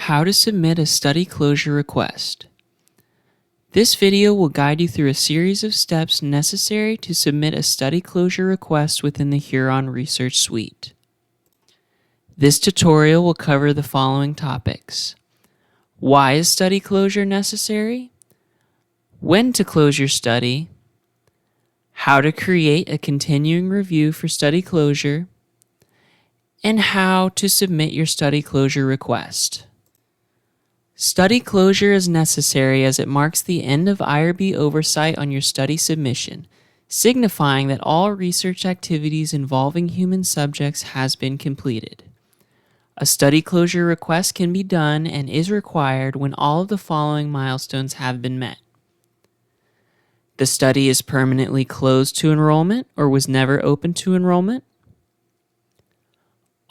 How to submit a study closure request. This video will guide you through a series of steps necessary to submit a study closure request within the Huron Research Suite. This tutorial will cover the following topics. Why is study closure necessary? When to close your study? How to create a continuing review for study closure? And how to submit your study closure request. Study closure is necessary as it marks the end of IRB oversight on your study submission, signifying that all research activities involving human subjects has been completed. A study closure request can be done and is required when all of the following milestones have been met. The study is permanently closed to enrollment or was never open to enrollment.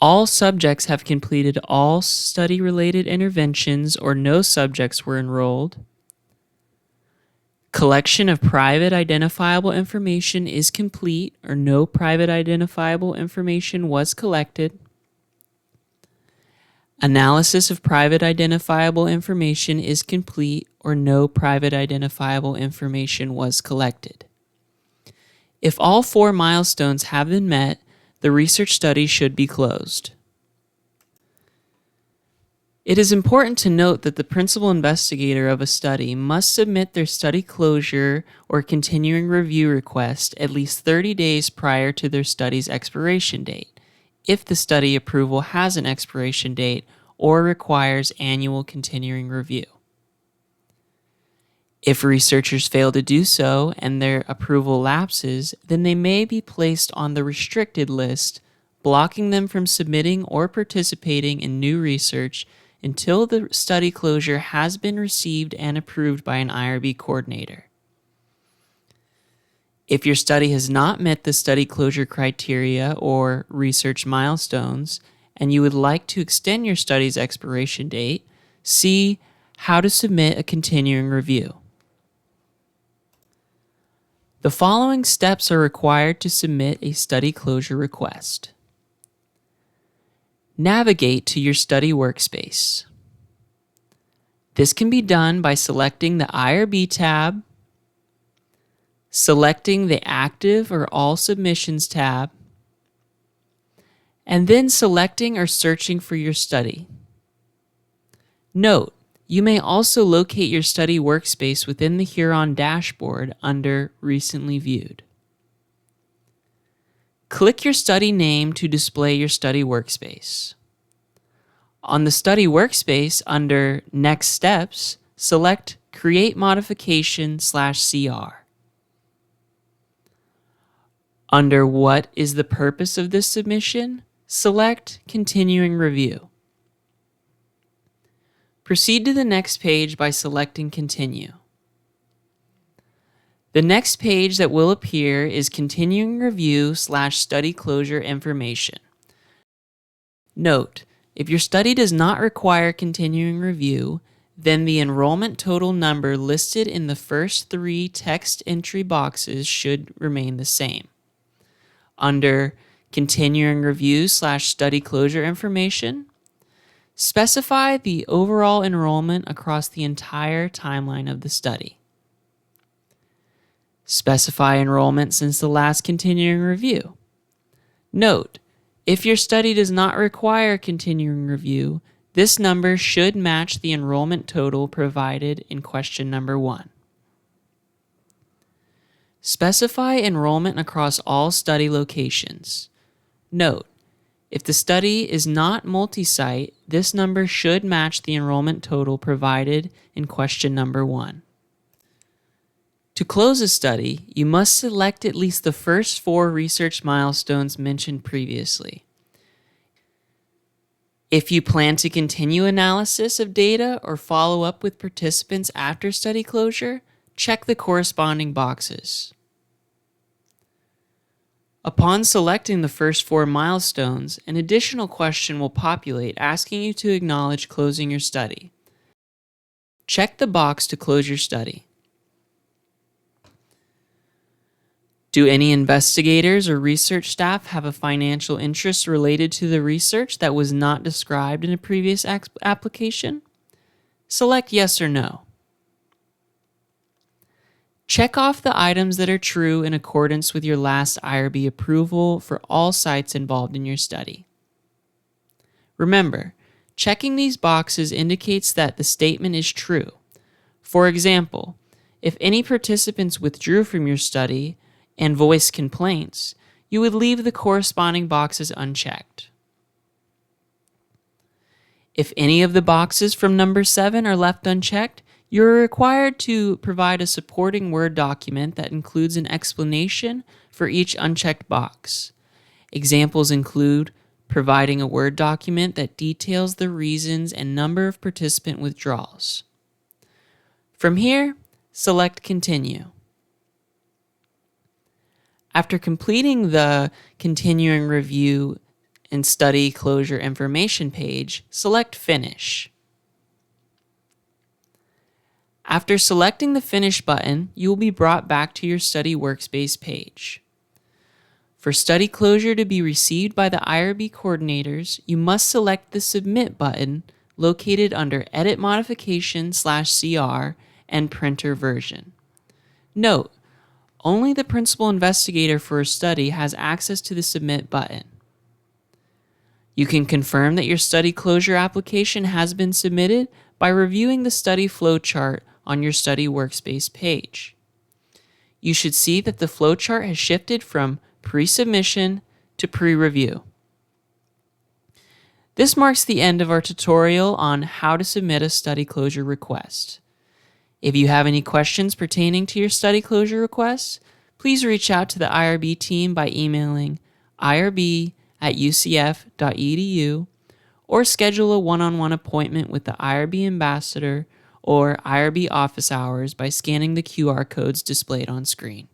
All subjects have completed all study-related interventions or no subjects were enrolled. Collection of private identifiable information is complete or no private identifiable information was collected. Analysis of private identifiable information is complete or no private identifiable information was collected. If all four milestones have been met, the research study should be closed. It is important to note that the principal investigator of a study must submit their study closure or continuing review request at least 30 days prior to their study's expiration date, if the study approval has an expiration date or requires annual continuing review. If researchers fail to do so and their approval lapses, then they may be placed on the restricted list, blocking them from submitting or participating in new research until the study closure has been received and approved by an IRB coordinator. If your study has not met the study closure criteria or research milestones, and you would like to extend your study's expiration date, see how to submit a continuing review. The following steps are required to submit a study closure request. Navigate to your study workspace. This can be done by selecting the IRB tab, selecting the Active or All Submissions tab, and then selecting or searching for your study. Note, you may also locate your study workspace within the Huron dashboard under Recently Viewed. Click your study name to display your study workspace. On the study workspace under Next Steps, select Create Modification/CR. Under What is the purpose of this submission, select Continuing Review. Proceed to the next page by selecting Continue. The next page that will appear is Continuing Review/Study Closure Information. Note, if your study does not require continuing review, then the enrollment total number listed in the first three text entry boxes should remain the same. Under Continuing Review/Study Closure Information, specify the overall enrollment across the entire timeline of the study. Specify enrollment since the last continuing review. Note, if your study does not require continuing review, this number should match the enrollment total provided in question number 1. Specify enrollment across all study locations. Note, if the study is not multi-site, this number should match the enrollment total provided in question number 1. To close a study, you must select at least the first 4 research milestones mentioned previously. If you plan to continue analysis of data or follow up with participants after study closure, check the corresponding boxes. Upon selecting the first 4 milestones, an additional question will populate asking you to acknowledge closing your study. Check the box to close your study. Do any investigators or research staff have a financial interest related to the research that was not described in a previous application? Select yes or no. Check off the items that are true in accordance with your last IRB approval for all sites involved in your study. Remember, checking these boxes indicates that the statement is true. For example, if any participants withdrew from your study and voiced complaints, you would leave the corresponding boxes unchecked. If any of the boxes from number 7 are left unchecked, you're required to provide a supporting Word document that includes an explanation for each unchecked box. Examples include providing a Word document that details the reasons and number of participant withdrawals. From here, select Continue. After completing the Continuing Review and Study Closure Information page, select Finish. After selecting the Finish button, you will be brought back to your Study Workspace page. For study closure to be received by the IRB coordinators, you must select the Submit button located under Edit Modification/CR and Printer Version. Note, only the principal investigator for a study has access to the Submit button. You can confirm that your study closure application has been submitted by reviewing the study flowchart on your Study Workspace page. You should see that the flowchart has shifted from pre-submission to pre-review. This marks the end of our tutorial on how to submit a study closure request. If you have any questions pertaining to your study closure request, please reach out to the IRB team by emailing irb@ucf.edu or schedule a one-on-one appointment with the IRB ambassador or IRB office hours by scanning the QR codes displayed on screen.